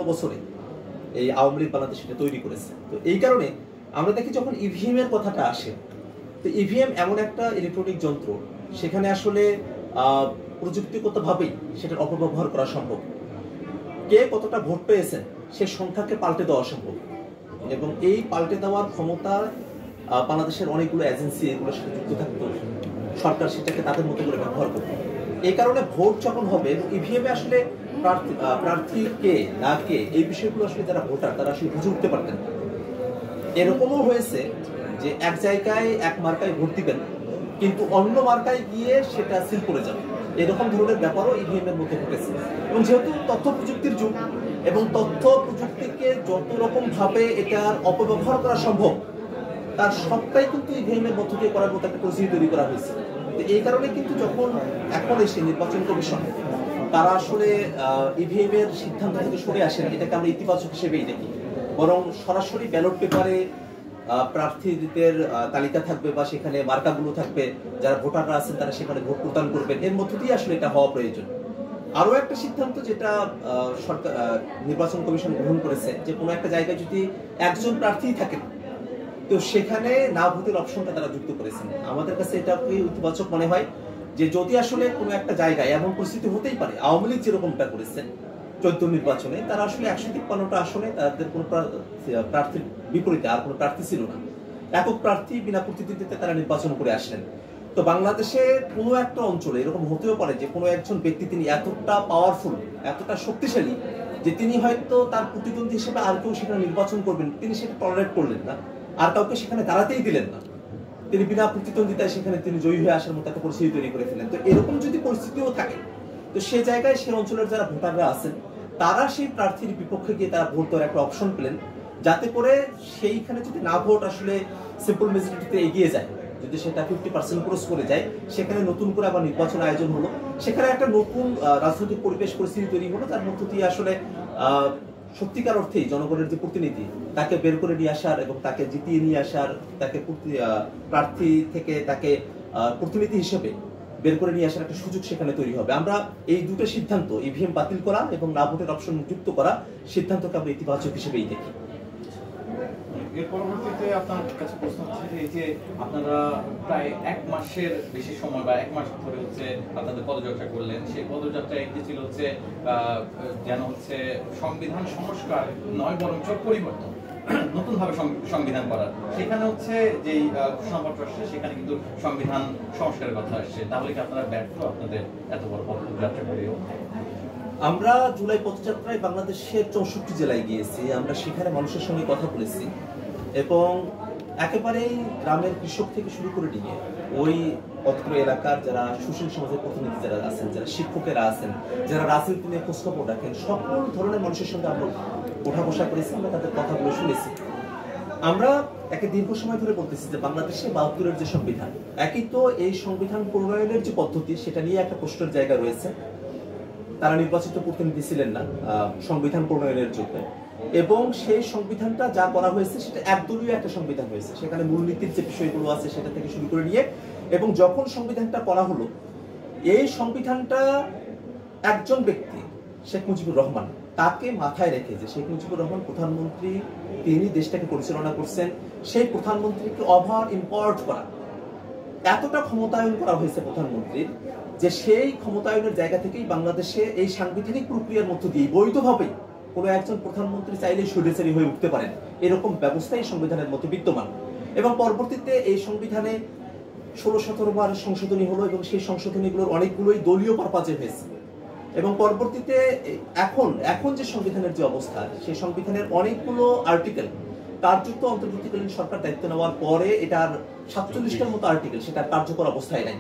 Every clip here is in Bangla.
বছরে এই আওয়ামী লীগ বাংলাদেশ এটা তৈরি করেছে। তো এই কারণে আমরা দেখি যখন ইভিএম এর কথাটা আসে, তো ইভিএম এমন একটা ইলেকট্রনিক যন্ত্র, সেখানে আসলে প্রযুক্তিগতভাবেই সেটার অপব্যবহার করা সম্ভব। কে কতটা ভোট পেয়েছেন সে সংখ্যাকে পাল্টে দেওয়া সম্ভব, এবং এই পাল্টে দেওয়ার ক্ষমতা বাংলাদেশের অনেকগুলো এজেন্সি এগুলোর সাথে যুক্ত থাকতো, সরকার সেটাকে তাদের মতো করে ব্যবহার করত। এই কারণে ভোট যখন হবে ইভিএমে আসলে প্রার্থী কে না কে এই বিষয়গুলো আসলে যারা ভোটার তারা আসলে বুঝে উঠতে পারতেন। এরকমও হয়েছে যে এক জায়গায় এক মার্কায় ভোট দিবেন কিন্তু অন্য মার্কায় গিয়ে সেটা সিল করে যাবে, এরকম ধরনের ব্যাপারও ইভিএম এর মধ্যে ঘটেছে। এবং যেহেতু তথ্য প্রযুক্তির যুগ এবং তথ্য প্রযুক্তিকে যত রকম ভাবে এটার অপব্যবহার করা সম্ভব তার সবটাই কিন্তু ইভিএম এর মধ্য দিয়ে করার মতো একটা পরিস্থিতি তৈরি করা হয়েছে। তো এই কারণে কিন্তু যখন এখন এসে নির্বাচন কমিশন তারা আসলে ইভিএম এর সিদ্ধান্ত থেকে সরে আসেন, এটাকে আমরা ইতিবাচক হিসেবেই দেখি। বরং সরাসরি ব্যালট পেপারে প্রার্থীদের তালিকা থাকবে বা সেখানে মার্কাগুলো থাকবে, যারা ভোটাররা আছেন তারা সেখানে ভোট প্রদান করবেন, এর মধ্য দিয়ে আসলে এটা হওয়া প্রয়োজন। আরো একটা সিদ্ধান্ত যেটা সরকার নির্বাচন কমিশন গ্রহণ করেছে, যে কোনো একটা জায়গায় যদি একজন প্রার্থী থাকেন তো সেখানে না ভোটের অপশনটা তারা যুক্ত করেছেন। আমাদের কাছে এটা ইতিবাচক মনে হয় যে যদি আসলে কোনো একটা জায়গায় এমন পরিস্থিতি হতেই পারে, আওয়ামী লীগ যেরকমটা করেছেন 14 নির্বাচনে, তারা আসলে 153টা আসনে তাদের কোনো প্রার্থীর বিপরীতে আর কোনো প্রার্থী ছিল না, একক প্রার্থী বিনা প্রতিদ্বন্দ্বিতায় তারা নির্বাচন করে আসলেন। তো বাংলাদেশে কোনো একটা অঞ্চলে এরকম হতেও পারে যে কোনো একজন ব্যক্তি তিনি এতটা পাওয়ারফুল, এতটা শক্তিশালী যে তিনি হয়তো তার প্রতিদ্বন্দ্বী হিসেবে আর কেউ সেখানে নির্বাচন করবেন তিনি সেটা টলারেট করলেন না, আর কাউকে সেখানে দাঁড়াতেই দিলেন না, তিনি বিনা প্রতিদ্বন্দ্বিতায় সেখানে তিনি জয়ী হয়ে আসার মতো একটা পরিস্থিতি তৈরি করে ফেলেন। তো এরকম যদি পরিস্থিতিও থাকে তো সে জায়গায় সে অঞ্চলের যারা ভোটাররা আছেন তারা সেই প্রার্থীর বিপক্ষে গিয়ে তারা ভোট দেওয়ার একটা অপশন পেলেন, যাতে করে সেইখানে যদি না ভোট আসলে সিম্পল মেজরিটিতে এগিয়ে যায়, যদি সেটা 50% ক্রস করে যায়, সেখানে নতুন করে আবার নির্বাচন আয়োজন হলো, সেখানে একটা নতুন রাজনৈতিক পরিবেশ পরিস্থিতি তৈরি হলো, তার মধ্য দিয়ে আসলে সত্যিকার অর্থেই জনগণের যে প্রতিনিধি তাকে বের করে নিয়ে আসার এবং তাকে জিতিয়ে নিয়ে আসার, তাকে প্রার্থী থেকে তাকে প্রতিনিধি হিসেবে বের করে নিয়ে আসার একটা সুযোগ সেখানে তৈরি হবে। আমরা এই দুটো সিদ্ধান্ত, ইভিএম বাতিল করা এবং না ভোটের অপশন যুক্ত করা, সিদ্ধান্তকে আমরা ইতিবাচক হিসেবেই দেখি। এর পরবর্তীতে আপনার কাছে প্রশ্ন হচ্ছে যে এই যে আপনারা প্রায় 1 মাসের বেশি সময় বা 1 মাস ধরে হচ্ছে আপনাদের পদযাত্রা করলেন, সেই পদযাত্রা একটি ছিল হচ্ছে যেন হচ্ছে সংবিধান সংস্কার নয় বরঞ্চ পরিবর্তন, নতুন ভাবে সংবিধান করার, সেখানে হচ্ছে যেই ঘোষণাপত্র আসছে সেখানে কিন্তু সংবিধান সংস্কারের কথা আসছে। তাহলে কি আপনারা ব্যর্থ আপনাদের এত বড় পদযাত্রা করেও? আমরা জুলাই পদযাত্রায় বাংলাদেশের 64 জেলায় গিয়েছি, আমরা সেখানে মানুষের সঙ্গে কথা বলেছি এবং একেবারেই গ্রামের কৃষক থেকে শুরু করে নিয়ে ওই অত্র এলাকার যারা সুশীল সমাজের প্রতিনিধি যারা আছেন, যারা শিক্ষকেরা আছেন, যারা রাজনীতি নিয়ে খোঁজখবর রাখেন, সকল ধরনের মানুষের সঙ্গে আমরা ওঠা বসা করেছি, আমরা তাদের কথাগুলো শুনেছি। আমরা একে দীর্ঘ সময় ধরে বলতেছি যে বাংলাদেশে 72-এর যে সংবিধান, একই তো এই সংবিধান প্রণয়নের যে পদ্ধতি সেটা নিয়ে একটা প্রশ্নের জায়গা রয়েছে। তারা নির্বাচিত প্রতিনিধি ছিলেন না সংবিধান প্রণয়নের জন্য, এবং সেই সংবিধানটা যা করা হয়েছে সেটা একদলীয় একটা সংবিধান হয়েছে, সেখানে মূলনীতির যে বিষয়গুলো আছে সেটা থেকে শুরু করে নিয়ে, এবং যখন সংবিধানটা করা হলো এই সংবিধানটা একজন ব্যক্তি শেখ মুজিবুর রহমান তাকে মাথায় রেখে, যে শেখ মুজিবুর রহমান প্রধানমন্ত্রী, তিনি দেশটাকে পরিচালনা করছেন, সেই প্রধানমন্ত্রীকে ওভার ইম্পোর্ট করা, এতটা ক্ষমতায়ন করা হয়েছে প্রধানমন্ত্রীর যে সেই ক্ষমতায়নের জায়গা থেকেই বাংলাদেশে এই সাংবিধানিক প্রক্রিয়ার মধ্য দিয়ে বৈধভাবে কোনো একজন প্রধানমন্ত্রী চাইলেই স্বৈরাচারী হয়ে উঠতে পারেন, এরকম ব্যবস্থাই সংবিধানের মধ্যে বিদ্যমান। এবং পরবর্তীতে এই সংবিধানে 16-17 বার সংশোধনী হলো এবং সেই সংশোধনীগুলোর অনেকগুলোই দলীয় পারপাজে হয়েছে, এবং পরবর্তীতে এখন যে সংবিধানের যে অবস্থা, সেই সংবিধানের অনেকগুলো আর্টিকেল কার্যত অন্তর্বর্তীকালীন সরকার দায়িত্ব নেওয়ার পরে এটার 47টার মতো আর্টিকেল সেটা কার্যকর অবস্থায় নাই।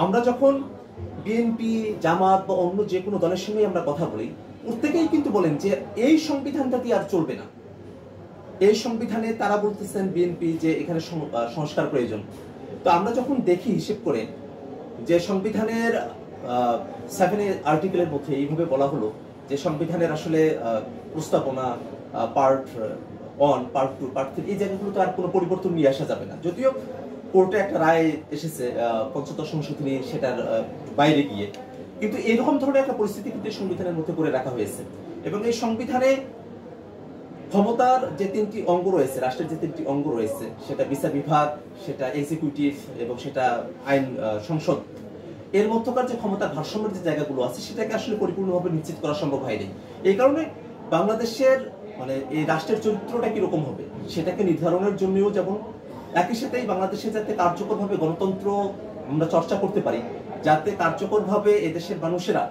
আমরা যখন বিএনপি, জামাত বা অন্য যে কোনো দলের সঙ্গে আমরা কথা বলি, প্রত্যেকেই কিন্তু বলেন যে এই সংবিধানটা দিয়ে আর চলবে না। এই সংবিধানে তারা বলতেছেন বিএনপি যে এখানে সংস্কার প্রয়োজন। তো আমরা যখন দেখি হিসেব করে যে সংবিধানের 7 আর্টিকেলের মধ্যে এইভাবে বলা হলো যে সংবিধানের আসলে প্রস্তাবনা পার্ট 1, পার্ট 2, পার্ট 3 এই জায়গাগুলোতে আর কোনো পরিবর্তন নিয়ে আসা যাবে না। যদিও কোর্টে একটা রায় এসেছে 75 সংশোধনী সেটার বাইরে গিয়ে, কিন্তু এরকম ধরনের একটা পরিস্থিতি কিন্তু সংবিধানের মধ্যে করে রাখা হয়েছে। এবং এই সংবিধানে ক্ষমতার যে 3টি অঙ্গ রয়েছে, রাষ্ট্রের যে 3টি অঙ্গ রয়েছে, সেটা বিচার বিভাগ, সেটা এক্সিকিউটিভ এবং সেটা আইন সংসদ, এর মধ্যকার যে ক্ষমতার ভারসাম্যের যে জায়গাগুলো আছে সেটাকে আসলে পরিপূর্ণভাবে নিশ্চিত করা সম্ভব হয়নি। এই কারণে বাংলাদেশের মানে এই রাষ্ট্রের চরিত্রটা কিরকম হবে সেটাকে নির্ধারণের জন্যও যেমন একই সাথেই বাংলাদেশে যাতে কার্যকরভাবে গণতন্ত্র আমরা চর্চা করতে পারি, যাতে কার্যকরভাবে এদেশের মানুষেরা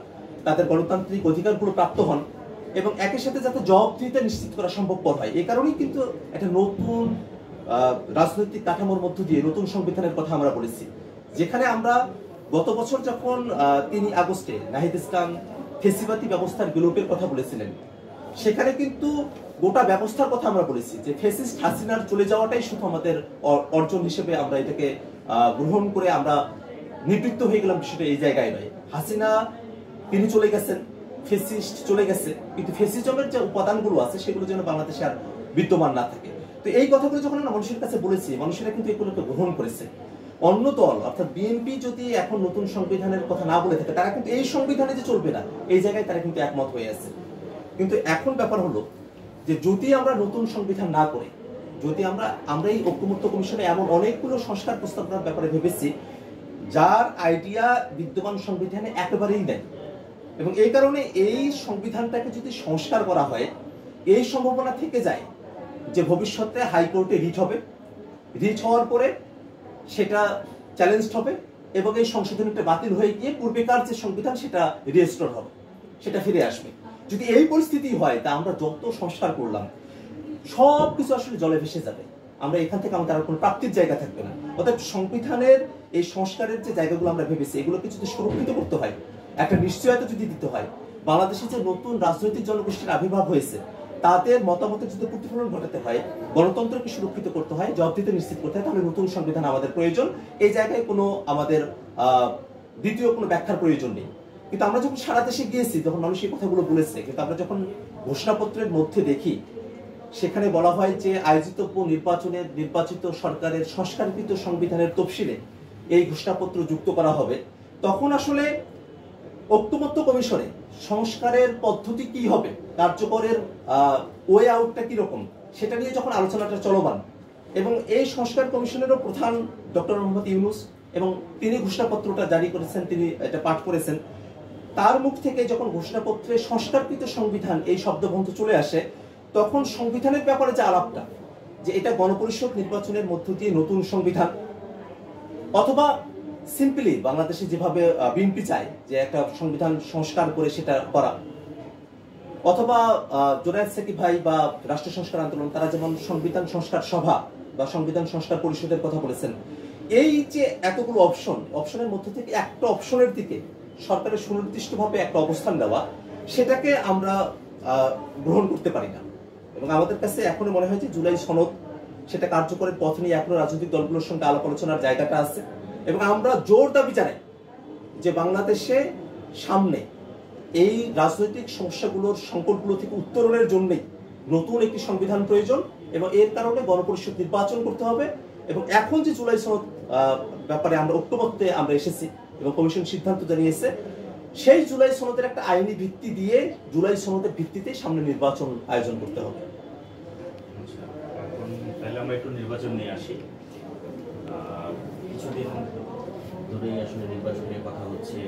তাদের গণতান্ত্রিক অধিকারগুলো প্রাপ্ত হন এবং একই সাথে যাতে জবাবদিহিতা নিশ্চিত করা সম্ভবপর হয়, এই কারণেই কিন্তু একটা নতুন রাজনৈতিক কাঠামোর মধ্য দিয়ে নতুন সংবিধানের কথা আমরা বলেছি। যেখানে আমরা গত বছর যখন 3 আগস্টে নাহিদ ইসলাম ফেসিবাদী ব্যবস্থার বিলোপের কথা বলেছিলেন, সেখানে কিন্তু গোটা ব্যবস্থার কথা আমরা বলেছি যে ফেসিস্ট হাসিনার চলে যাওয়াটাই শুধু আমাদের অর্জন হিসেবে আমরা এটাকে গ্রহণ করে আমরা নিবৃত্ত হয়ে গেলাম, বিষয়টা এই জায়গায় নয়। হাসিনা তিনি চলে গেছেন, ফেসিস্ট চলে গেছে, কিন্তু ফেসিজমের যে উপাদানগুলো আছে সেগুলো যেন বাংলাদেশে আর বিদ্যমান না থাকে। তো এই কথাগুলো যখন আমরা মানুষের কাছে বলেছি, মানুষেরা কিন্তু এগুলোকে গ্রহণ করেছে। অন্য দল অর্থাৎ বিএনপি যদি এখন নতুন সংবিধানের কথা না বলে থাকে, তারা কিন্তু এই সংবিধানে যে চলবে না এই জায়গায় তারা কিন্তু একমত হয়ে আছে। কিন্তু এখন ব্যাপার হলো যে যদি আমরা নতুন সংবিধান না করে, যদি আমরা এই ঐক্যমত্য কমিশনে এমন অনেকগুলো সংস্কার প্রস্তাবনার ব্যাপারে ভেবেছি যার আইডিয়া বিদ্যমান সংবিধানে একেবারেই নেই, এবং এই কারণে এই সংবিধানটাকে যদি সংস্কার করা হয়, এই সম্ভাবনা থেকে যায় যে ভবিষ্যতে হাইকোর্টে রিট হবে, রিট হওয়ার পরে সেটা চ্যালেঞ্জ হবে এবং এই সংশোধনীটা বাতিল হয়ে গিয়ে পূর্বেকার যে সংবিধান সেটা রিস্টোর হবে, সেটা ফিরে আসবে। যদি এই পরিস্থিতি হয় তা আমরা যত সংস্কার করলাম সব কিছু আসলে জলে ভেসে যাবে, আমরা এখান থেকে আমাদের আর কোনো প্রাপ্তির জায়গা থাকবে না। অর্থাৎ সংবিধানের এই সংস্কারের যে জায়গাগুলো আমরা ভেবেছি এগুলোকে যদি সুরক্ষিত করতে হয়, একটা নিশ্চয়তা যদি দিতে হয়, বাংলাদেশে যে নতুন রাজনৈতিক জনগোষ্ঠীর আবির্ভাব হয়েছে তাদের মতামতের যদি প্রতিফলন ঘটাতে হয়, গণতন্ত্রকে সুরক্ষিত করতে হয়, জবাবদিহিতা নিশ্চিত করতে হয়, তাহলে নতুন সংবিধান আমাদের প্রয়োজন। এই জায়গায় কোনো আমাদের দ্বিতীয় কোনো ব্যাখ্যার প্রয়োজন নেই। কিন্তু আমরা যখন সারা দেশে গিয়েছি, তখন মানুষ এই কথাগুলো বলেছে, কিন্তু আমরা যখন ঘোষণাপত্রের মধ্যে দেখি সেখানে বলা হয় যে আয়োজিতব্য নির্বাচনের নির্বাচিত সরকারের সংস্কারকৃত সংবিধানের তফসিলে এই ঘোষণাপত্র যুক্ত করা হবে, তখন আসলে ঐক্যমত্য কমিশনে সংস্কারের পদ্ধতি কি হবে, কার্যকরের ওয়ে আউটটা কিরকম, সেটা নিয়ে যখন আলোচনাটা চলমান, এবং এই সংস্কার কমিশনেরও প্রধান ডক্টর মোহাম্মদ ইউনূস, এবং তিনি ঘোষণাপত্রটা জারি করেছেন, তিনি এটা পাঠ করেছেন, তার মুখ থেকে যখন ঘোষণাপত্রে সংস্কারকৃত সংবিধান এই শব্দবন্ধ চলে আসে, তখন সংবিধানের ব্যাপারে যে আলাপটা, যে এটা গণপরিষদ নির্বাচনের মধ্য দিয়ে নতুন সংবিধান, অথবা সিম্পলি বাংলাদেশে যেভাবে বিএনপি চায় যে একটা সংবিধান সংস্কার করে সেটা করা, অথবা জোনায়েদ সাকিব ভাই বা রাষ্ট্র সংস্কার আন্দোলন তারা যেমন সংবিধান সংস্কার সভা বা সংবিধান সংস্কার পরিষদের কথা বলেছেন, এই যে এতগুলো অপশনের মধ্যে থেকে একটা অপশনের দিকে সরকারের সুনির্দিষ্টভাবে একটা অবস্থান দেওয়া, সেটাকে আমরা গ্রহণ করতে পারি না। এবং আমাদের কাছে এখনো মনে হয় যে জুলাই সনদ সেটা কার্যকরের পথ নিয়ে এখনো রাজনৈতিক দলগুলোর সঙ্গে আলাপ আলোচনার জায়গাটা আছে, এবং আমরা জোর দাবি জানাই যে বাংলাদেশে সামনে এই রাজনৈতিক সমস্যাগুলোর সংকটগুলো থেকে উত্তরণের জন্যই নতুন একটি সংবিধান প্রয়োজন, এবং এর কারণে গণপরিষদ নির্বাচন করতে হবে। এবং এখন যে জুলাই সনদ ব্যাপারে আমরা ঐক্যমত্যে আমরা এসেছি এবং কমিশন সিদ্ধান্ত জানিয়েছে, সেই জুলাই সনদের একটা আইনি ভিত্তি দিয়ে জুলাই সনদের ভিত্তিতে সামনে নির্বাচন আয়োজন করতে হবে। তাহলে আমরা একটু নির্বাচন নিয়ে আসি। কিছুদিন ধরেই আসলে নির্বাচন নিয়ে কথা হচ্ছে।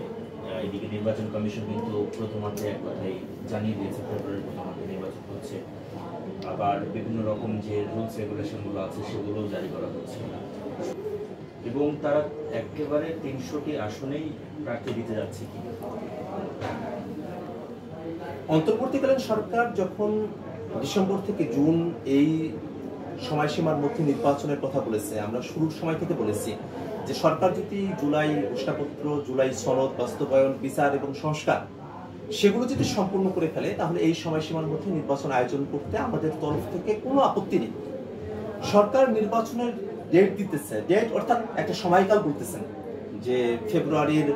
এদিকে নির্বাচন কমিশন কিন্তু প্রথমার্ধে এক কথাই জানিয়ে দিয়েছে ফেব্রুয়ারির প্রথমার্ধে নির্বাচন হচ্ছে, আবার বিভিন্ন রকম যে রুলস রেগুলেশনগুলো আছে সেগুলোও জারি করা হচ্ছে, এবং তারা একেবারে 300টি আসনেই প্রার্থী দিতে যাচ্ছে। কি অন্তর্বর্তীকালীন সরকার যখন ডিসেম্বর থেকে জুন এই সময়সীমার মধ্যে নির্বাচনের কথা বলেছে, আমরা শুরুর সময় থেকে বলেছি যে সরকার যদি জুলাই ঘোষণাপত্র, জুলাই সনদ বাস্তবায়ন, বিচার এবং সংস্কার সেগুলো যদি সম্পূর্ণ করে ফেলে, তাহলে এই সময়সীমার মধ্যে নির্বাচন আয়োজন করতে আমাদের তরফ থেকে কোনো আপত্তি নেই। সরকার নির্বাচনের ডেট দিতেছে, ডেট অর্থাৎ একটা সময়কাল বলতেছেন যে ফেব্রুয়ারির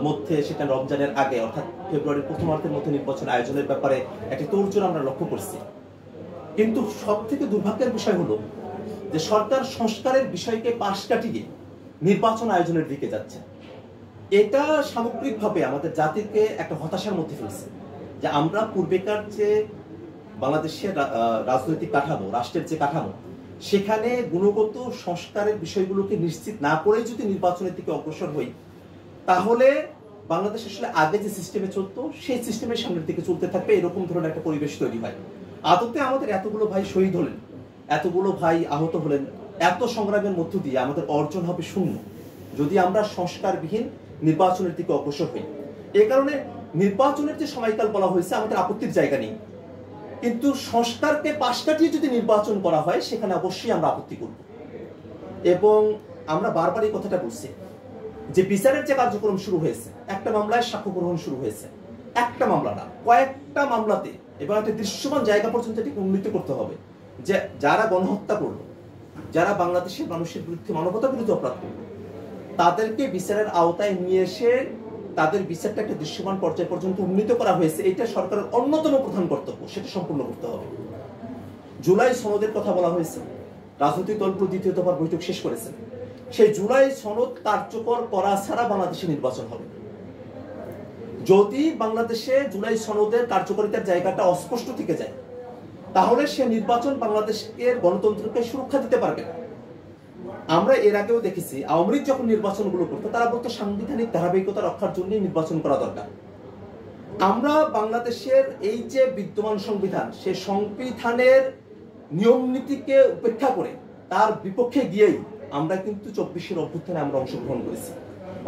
মধ্যে, সেটা রমজানের আগে অর্থাৎ ফেব্রুয়ারির প্রথমার্ধের মধ্যে নির্বাচন আয়োজনের ব্যাপারে একটি তোড়জোড় আমরা লক্ষ্য করছি। কিন্তু সব থেকে দুর্ভাগ্যের বিষয় হলো যে সরকার সংস্কারের বিষয়কে পাশ কাটিয়ে নির্বাচন আয়োজনের দিকে যাচ্ছে। এটা সামগ্রিকভাবে আমাদের জাতিকে একটা হতাশার মধ্যে ফেলছে। যে আমরা পূর্বেকার যে বাংলাদেশের রাজনৈতিক কাঠামো, রাষ্ট্রের যে কাঠামো, সেখানে গুণগত সংস্কারের বিষয়গুলোকে নিশ্চিত না করেই যদি নির্বাচনের দিকে অগ্রসর হই, তাহলে বাংলাদেশ আসলে আগে যে সিস্টেমে চলতো সেই সিস্টেমের সামনের দিকে চলতে থাকবে, এরকম ধরনের একটা পরিবেশ তৈরি হয়। আদতে আমাদের এতগুলো ভাই শহীদ হলেন, এতগুলো ভাই আহত হলেন, এত সংগ্রামের মধ্য দিয়ে আমাদের অর্জন হবে শূন্য যদি আমরা সংস্কারবিহীন নির্বাচনের দিকে অগ্রসর হই। এ কারণে নির্বাচনের যে সময়কাল বলা হয়েছে আমাদের আপত্তির জায়গা নেই, কিন্তু সংস্কারকে পাশ কাটিয়ে যদি নির্বাচন করা হয় সেখানে অবশ্যই আমরা আপত্তি করব। এবং আমরা বারবার এই কথাটা বলছি যে বিচারের যে কার্যক্রম শুরু হয়েছে, একটা মামলায় সাক্ষ্য গ্রহণ শুরু হয়েছে, একটা মামলা না, কয়েকটা মামলাতে, এবং একটা দৃশ্যমান জায়গা পর্যন্ত এটিকে উন্নীত করতে হবে যে যারা গণহত্যা করলো, যারা বাংলাদেশের মানুষের বিরুদ্ধে, মানবতা বিরুদ্ধে অপরাধ করলো, তাদেরকে বিচারের আওতায় নিয়ে এসে তাদের বিচারটা একটা দৃশ্যমান পর্যায় পর্যন্ত উন্নীত করা হয়েছে। এটা সরকারের অন্যতম প্রধান কর্তব্য, সেটা সম্পূর্ণ করতে হবে। জুলাই সনদের কথা বলা হয়েছে, রাজনৈতিক দলগুলো দ্বিতীয় দফার বৈঠক শেষ করেছেন। সেই জুলাই সনদ কার্যকর করা ছাড়া বাংলাদেশে নির্বাচন হবে। যদি বাংলাদেশে জুলাই সনদের কার্যকারিতার জায়গাটা অস্পষ্ট থেকে যায়, তাহলে সে নির্বাচন বাংলাদেশকে গণতন্ত্রকে সুরক্ষা দিতে পারবে না। আমরা এর আগেও দেখেছি, আওয়ামী লীগ যখন নির্বাচনগুলো করতো তারা বলতো সাংবিধানিক ধারাবাহিকতা রক্ষার জন্য নির্বাচন করা দরকার। আমরা বাংলাদেশের এই যে বিদ্যমান সংবিধান, সে সংবিধানের নিয়ম নীতিকে উপেক্ষা করে তার বিপক্ষে গিয়েই আমরা কিন্তু 24-এর অভ্যুত্থানে আমরা অংশগ্রহণ করেছি।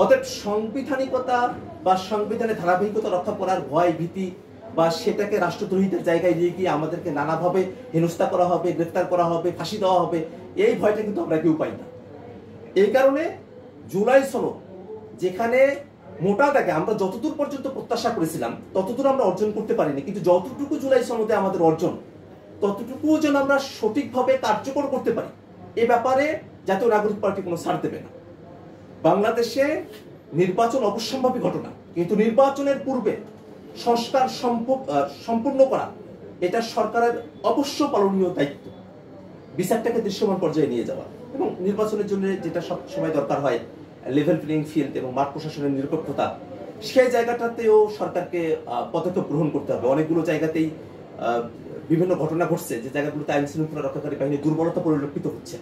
অতএব সাংবিধানিকতা বা সংবিধানের ধারাবাহিকতা রক্ষা করার ভয়, ভীতি বা সেটাকে রাষ্ট্রদ্রোহিতার জায়গায় নিয়ে গিয়ে আমাদেরকে নানাভাবে হেনস্থা করা হবে, গ্রেফতার করা হবে, ফাঁসি দেওয়া হবে, এই ভয়টা কিন্তু আমরা কেউ পাই না। এই কারণে জুলাই সনদ, যেখানে মোটা দাগে আমরা যতদূর পর্যন্ত প্রত্যাশা করেছিলাম ততদূর আমরা অর্জন করতে পারিনি, কিন্তু যতটুকু জুলাই সনদে আমাদের অর্জন, ততটুকু যেন আমরা সঠিকভাবে কার্যকর করতে পারি, এ ব্যাপারে জাতীয় নাগরিক পার্টি কোনো ছাড় দেবে না। বাংলাদেশে নির্বাচন অবশ্যম্ভাবী ঘটনা, কিন্তু নির্বাচনের পূর্বে সংস্কার সম্পূর্ণ করা এটা সরকারের অবশ্য পালনীয় দায়িত্ব। বিচারটাকে দৃশ্যমান পর্যায়ে নিয়ে যাওয়া, এবং নির্বাচনের জন্য যেটা সব সময় দরকার হয় লেভেল প্লেইং ফিল্ড এবং মাঠ প্রশাসনের নিরপেক্ষতা, সেই জায়গাটাতেও সরকারকে পদক্ষেপ গ্রহণ করতে হবে। অনেকগুলো জায়গাতেই বিভিন্ন ঘটনা ঘটছে যে জায়গাগুলোতে আইন শৃঙ্খলা রক্ষাকারী বাহিনীর দুর্বলতা পরিলক্ষিত হচ্ছে।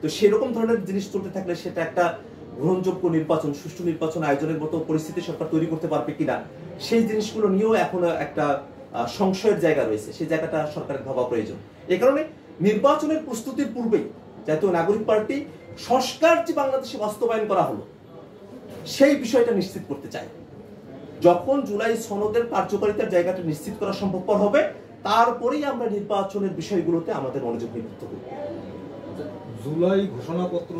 তো সেরকম ধরনের জিনিস চলতে থাকলে সেটা একটা গ্রহণযোগ্য নির্বাচন, সুষ্ঠু নির্বাচন আয়োজনের মতো পরিস্থিতি সরকার তৈরি করতে পারবে কিনা, সেই জিনিসগুলো নিয়েও এখনো একটা সংশয়ের জায়গা রয়েছে। সেই জায়গাটা সরকারের ভাবা প্রয়োজন। এই কারণে নির্বাচনের প্রস্তুতির পূর্বেই জাতীয় নাগরিক পার্টি সংস্কার যে বাংলাদেশে বাস্তবায়ন করা হলো সেই বিষয়টা নিশ্চিত করতে চায়। যখন জুলাই সনদের কার্যকারিতার জায়গাটা নিশ্চিত করা সম্ভবপর হবে, তারপরেই আমরা নির্বাচনের বিষয়গুলোতে আমাদের মনোযোগ নিবদ্ধ করব। জুলাই ঘোষণাপত্র